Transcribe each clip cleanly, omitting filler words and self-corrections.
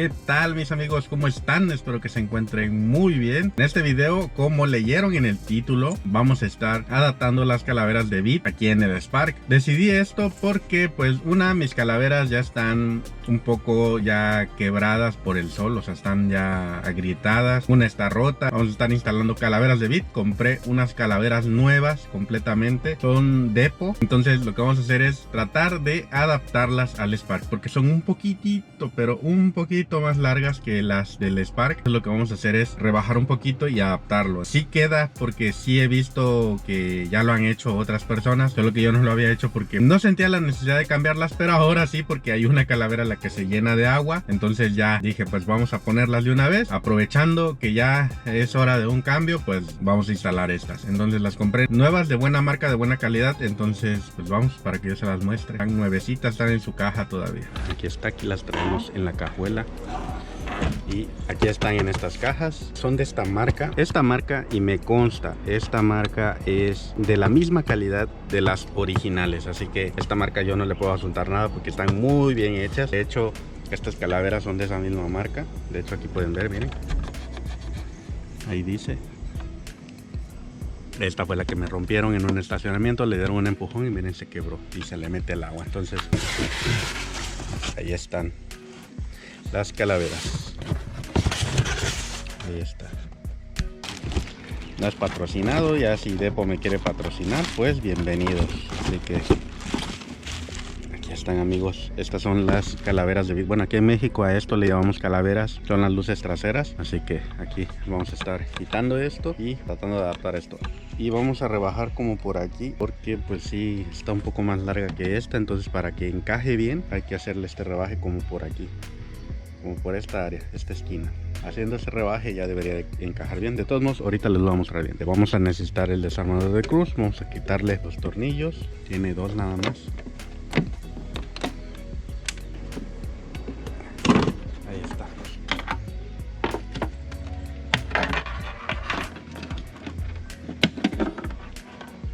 ¿Qué tal, mis amigos? ¿Cómo están? Espero que se encuentren muy bien. En este video, como leyeron en el título, vamos a estar adaptando las calaveras de Bit aquí en el Spark. Decidí esto porque pues mis calaveras ya están un poco ya quebradas por el sol, o sea, están ya agrietadas, una está rota. Vamos a estar instalando calaveras de Bit. Compré unas calaveras nuevas completamente, son Depo. Entonces lo que vamos a hacer es tratar de adaptarlas al Spark, porque son un poquitito, pero un poquito más largas que las del Spark. Lo que vamos a hacer es rebajar un poquito y adaptarlo. Sí queda, porque sí he visto que ya lo han hecho otras personas, solo que yo no lo había hecho porque no sentía la necesidad de cambiarlas, pero ahora sí, porque hay una calavera la que se llena de agua. Entonces ya dije, pues vamos a ponerlas de una vez, aprovechando que ya es hora de un cambio, pues vamos a instalar estas. Entonces las compré nuevas, de buena marca, de buena calidad. Entonces pues vamos, para que yo se las muestre. Están nuevecitas, están en su caja todavía. Aquí está, aquí las traemos en la cajuela. Y aquí están en estas cajas. Son de esta marca, y me consta, esta marca es de la misma calidad de las originales, así que esta marca yo no le puedo asuntar nada porque están muy bien hechas. De hecho, estas calaveras son de esa misma marca. De hecho, aquí pueden ver, miren, ahí dice. Esta fue la que me rompieron en un estacionamiento, le dieron un empujón y miren, se quebró y se le mete el agua. Entonces ahí están las calaveras. Ahí está. No es patrocinado, ya si Depo me quiere patrocinar, pues bienvenidos. Así que aquí están, amigos. Estas son las calaveras de Bit. Bueno, aquí en México a esto le llamamos calaveras, son las luces traseras. Así que aquí vamos a estar quitando esto y tratando de adaptar esto. Y vamos a rebajar como por aquí, porque pues sí está un poco más larga que esta. Entonces para que encaje bien hay que hacerle este rebaje como por aquí, como por esta área, esta esquina. Haciendo ese rebaje ya debería de encajar bien. De todos modos, ahorita les lo vamos a mostrar bien. Vamos a necesitar el desarmador de cruz. Vamos a quitarle los tornillos. Tiene dos nada más. Ahí está.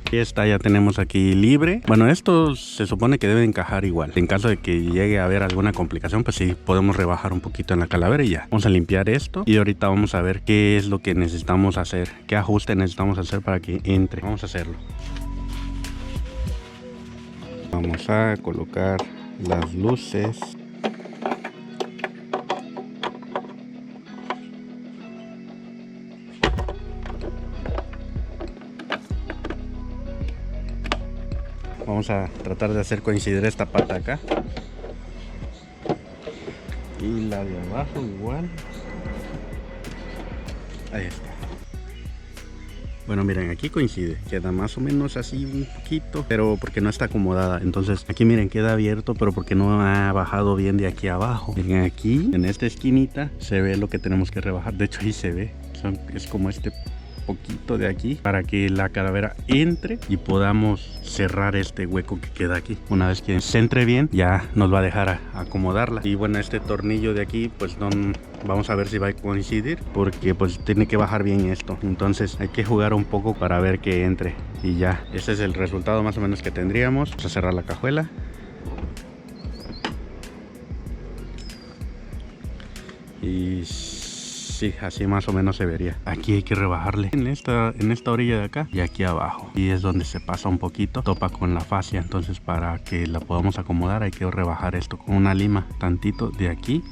Aquí está, ya tenemos aquí libre. Bueno, esto se supone que debe encajar igual. En caso de que llegue a haber alguna complicación, pues sí, podemos rebajar un poquito en la calavera y ya. Vamos a limpiar esto y ahorita vamos a ver qué es lo que necesitamos hacer, qué ajuste necesitamos hacer para que entre. Vamos a hacerlo. Vamos a colocar las luces. Vamos a tratar de hacer coincidir esta pata acá y la de abajo igual. Ahí está. Bueno, miren, aquí coincide, queda más o menos así un poquito, pero porque no está acomodada. Entonces aquí miren, queda abierto, pero porque no ha bajado bien de aquí abajo. Miren, aquí en esta esquinita se ve lo que tenemos que rebajar. De hecho ahí se ve, es como este poquito de aquí, para que la calavera entre y podamos cerrar este hueco que queda aquí. Una vez que se entre bien, ya nos va a dejar acomodarla. Y bueno, este tornillo de aquí pues no, vamos a ver si va a coincidir, porque pues tiene que bajar bien esto. Entonces hay que jugar un poco para ver que entre y ya. Ese es el resultado más o menos que tendríamos. Vamos a cerrar la cajuela. Y sí, así más o menos se vería. Aquí hay que rebajarle en esta orilla de acá y aquí abajo. Y es donde se pasa un poquito, topa con la fascia. Entonces para que la podamos acomodar hay que rebajar esto con una lima, tantito de aquí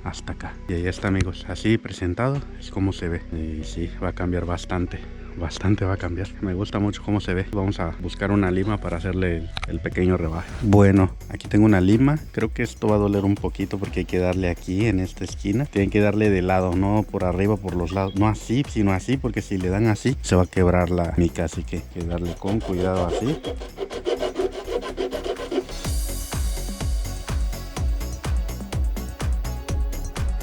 hasta acá. Y ahí está, amigos, así presentado es como se ve. Y sí, va a cambiar bastante va a cambiar. Me gusta mucho cómo se ve. Vamos a buscar una lima para hacerle el pequeño rebaje. Bueno, aquí tengo una lima. Creo que esto va a doler un poquito porque hay que darle aquí en esta esquina. Tienen que darle de lado, no por arriba, por los lados. No así, sino así, porque si le dan así se va a quebrar la mica. Así que hay que darle con cuidado así.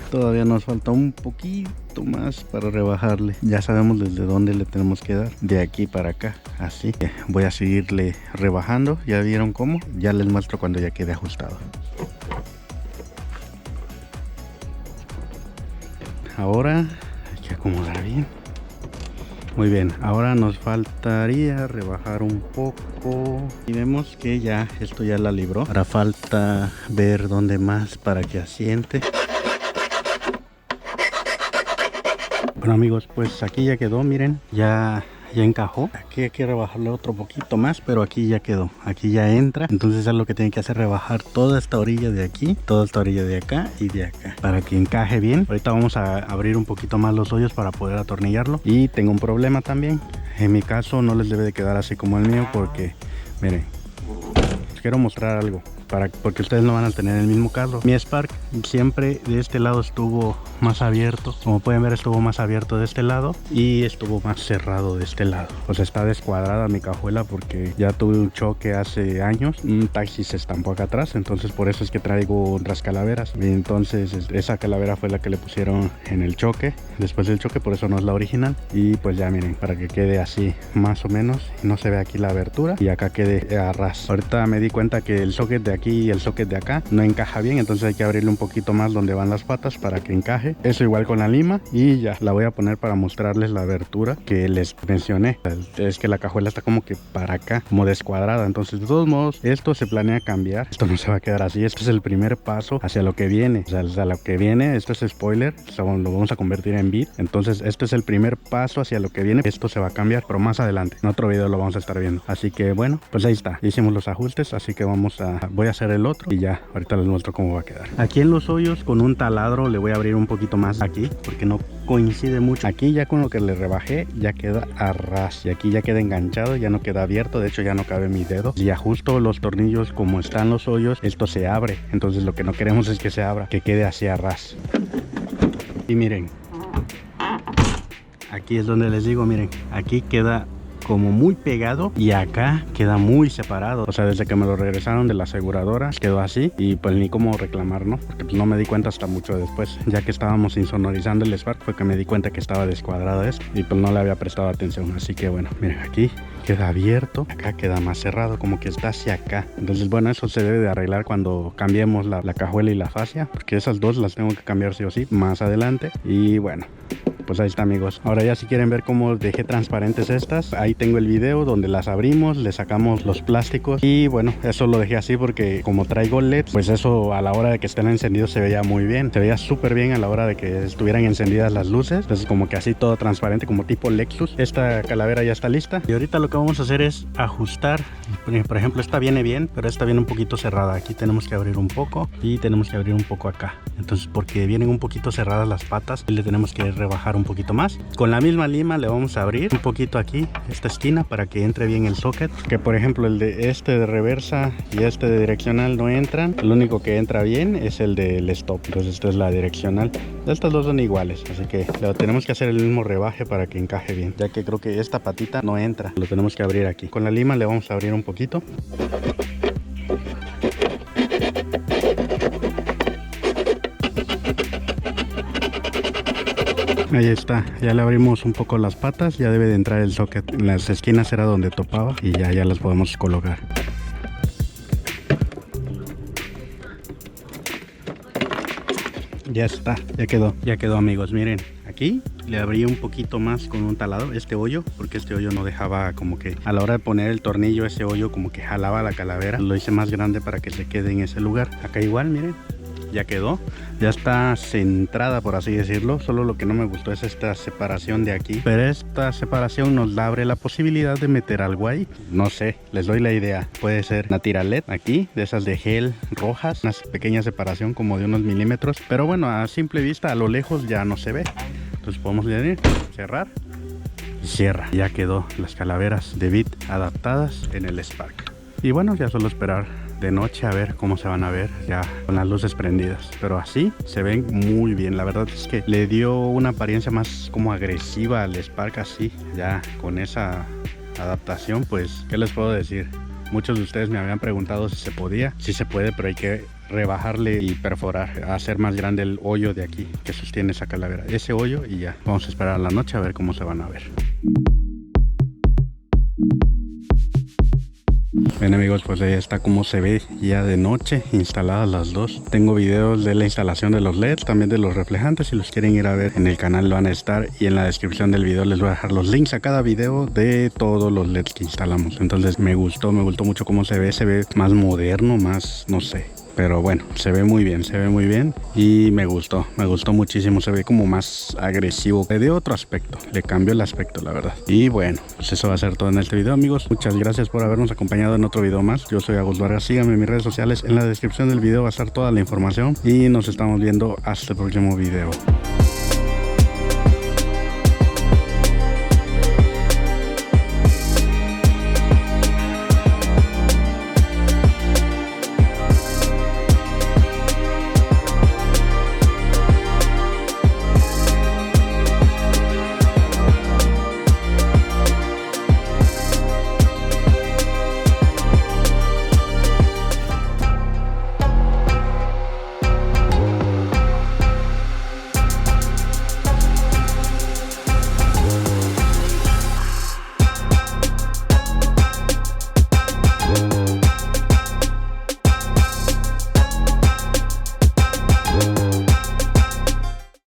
Todavía nos falta un poquito más para rebajarle. Ya sabemos desde dónde le tenemos que dar, de aquí para acá. Así que voy a seguirle rebajando. Ya vieron cómo, ya les muestro cuando ya quede ajustado. Ahora hay que acomodar bien. Muy bien, ahora nos faltaría rebajar un poco y vemos que ya esto ya la libró. Ahora falta ver dónde más para que asiente. Bueno amigos, pues aquí ya quedó, miren, ya encajó. Aquí hay que rebajarle otro poquito más, pero aquí ya quedó, aquí ya entra. Entonces es lo que tiene que hacer, rebajar toda esta orilla de aquí, toda esta orilla de acá y de acá, para que encaje bien. Ahorita vamos a abrir un poquito más los hoyos para poder atornillarlo. Y tengo un problema también, en mi caso no les debe de quedar así como el mío, porque miren, les quiero mostrar algo. Porque ustedes no van a tener el mismo caso. Mi Spark siempre de este lado estuvo más abierto, como pueden ver estuvo más abierto de este lado y estuvo más cerrado de este lado. O sea, está descuadrada mi cajuela porque ya tuve un choque hace años, un taxi se estampó acá atrás, entonces por eso es que traigo otras calaveras. Y entonces esa calavera fue la que le pusieron en el choque, después del choque, por eso no es la original. Y pues ya miren, para que quede así más o menos, no se ve aquí la abertura y acá quede a ras. Ahorita me di cuenta que el socket de aquí y el socket de acá no encaja bien, entonces hay que abrirle un poquito más donde van las patas para que encaje. Eso igual con la lima y ya la voy a poner para mostrarles la abertura que les mencioné. Es que la cajuela está como que para acá, como descuadrada, entonces de todos modos esto se planea cambiar, esto no se va a quedar así. Esto es el primer paso hacia lo que viene, o sea lo que viene, esto es spoiler, lo vamos a convertir en beat, entonces esto es el primer paso hacia lo que viene. Esto se va a cambiar, pero más adelante en otro video lo vamos a estar viendo. Así que bueno, pues ahí está, hicimos los ajustes, así que voy a hacer el otro y ya ahorita les muestro cómo va a quedar. Aquí en los hoyos con un taladro le voy a abrir un poquito más aquí porque no coincide mucho. Aquí ya con lo que le rebajé ya queda a ras y aquí ya queda enganchado, ya no queda abierto, de hecho ya no cabe mi dedo. Y ajusto los tornillos como están los hoyos, esto se abre, entonces lo que no queremos es que se abra, que quede así a ras. Y miren, aquí es donde les digo, miren, aquí queda como muy pegado y acá queda muy separado. O sea, desde que me lo regresaron de la aseguradora quedó así y pues ni cómo reclamar, ¿no? Porque pues no me di cuenta hasta mucho después, ya que estábamos insonorizando el Spark fue que me di cuenta que estaba descuadrado esto y pues no le había prestado atención. Así que bueno, miren, aquí queda abierto, acá queda más cerrado, como que está hacia acá. Entonces bueno, eso se debe de arreglar cuando cambiemos la cajuela y la fascia, porque esas dos las tengo que cambiar sí o sí más adelante. Y bueno, pues ahí está amigos. Ahora ya si quieren ver cómo dejé transparentes estas, ahí tengo el video donde las abrimos, le sacamos los plásticos y bueno, eso lo dejé así porque como traigo LEDs, pues eso a la hora de que estén encendidos se veía muy bien, se veía súper bien a la hora de que estuvieran encendidas las luces. Entonces como que así todo transparente, como tipo Lexus. Esta calavera ya está lista y ahorita lo que vamos a hacer es ajustar. Por ejemplo, esta viene bien, pero esta viene un poquito cerrada. Aquí tenemos que abrir un poco y tenemos que abrir un poco acá. Entonces porque vienen un poquito cerradas las patas, le tenemos que rebajar un poquito más. Con la misma lima le vamos a abrir un poquito aquí esta esquina para que entre bien el socket, que por ejemplo el de este de reversa y este de direccional no entran. El único que entra bien es el del stop, entonces esta es la direccional. Estas dos son iguales, así que tenemos que hacer el mismo rebaje para que encaje bien, ya que creo que esta patita no entra, lo tenemos que abrir aquí. Con la lima le vamos a abrir un poquito. Ahí está, ya le abrimos un poco las patas, ya debe de entrar el socket. En las esquinas era donde topaba y ya las podemos colocar. Ya está, ya quedó amigos. Miren, aquí le abrí un poquito más con un taladro este hoyo, porque este hoyo no dejaba, como que a la hora de poner el tornillo ese hoyo como que jalaba la calavera. Lo hice más grande para que se quede en ese lugar. Acá igual, miren, ya quedó, ya está centrada por así decirlo. Solo lo que no me gustó es esta separación de aquí, pero esta separación nos abre la posibilidad de meter algo ahí. No sé, les doy la idea, puede ser una tira LED aquí, de esas de gel rojas, una pequeña separación como de unos milímetros, pero bueno, a simple vista a lo lejos ya no se ve. Entonces podemos venir, cerrar y cierra. Ya quedó las calaveras de Beat adaptadas en el Spark. Y bueno, ya solo esperar de noche a ver cómo se van a ver ya con las luces prendidas, pero así se ven muy bien. La verdad es que le dio una apariencia más como agresiva al Spark, así ya con esa adaptación. Pues qué les puedo decir, muchos de ustedes me habían preguntado si se podía. Sí se puede, pero hay que rebajarle y perforar, hacer más grande el hoyo de aquí que sostiene esa calavera, ese hoyo, y ya vamos a esperar a la noche a ver cómo se van a ver. Bien amigos, pues ahí está como se ve ya de noche instaladas las dos. Tengo videos de la instalación de los LEDs, también de los reflejantes. Si los quieren ir a ver en el canal van a estar, y en la descripción del video les voy a dejar los links a cada video de todos los LEDs que instalamos. Entonces me gustó mucho cómo se ve más moderno, más, no sé, Pero bueno, se ve muy bien, y me gustó muchísimo. Se ve como más agresivo, le dio otro aspecto, le cambió el aspecto, la verdad. Y bueno, pues eso va a ser todo en este video, amigos. Muchas gracias por habernos acompañado en otro video más. Yo soy Agus Vargas, síganme en mis redes sociales, en la descripción del video va a estar toda la información y nos estamos viendo hasta el próximo video.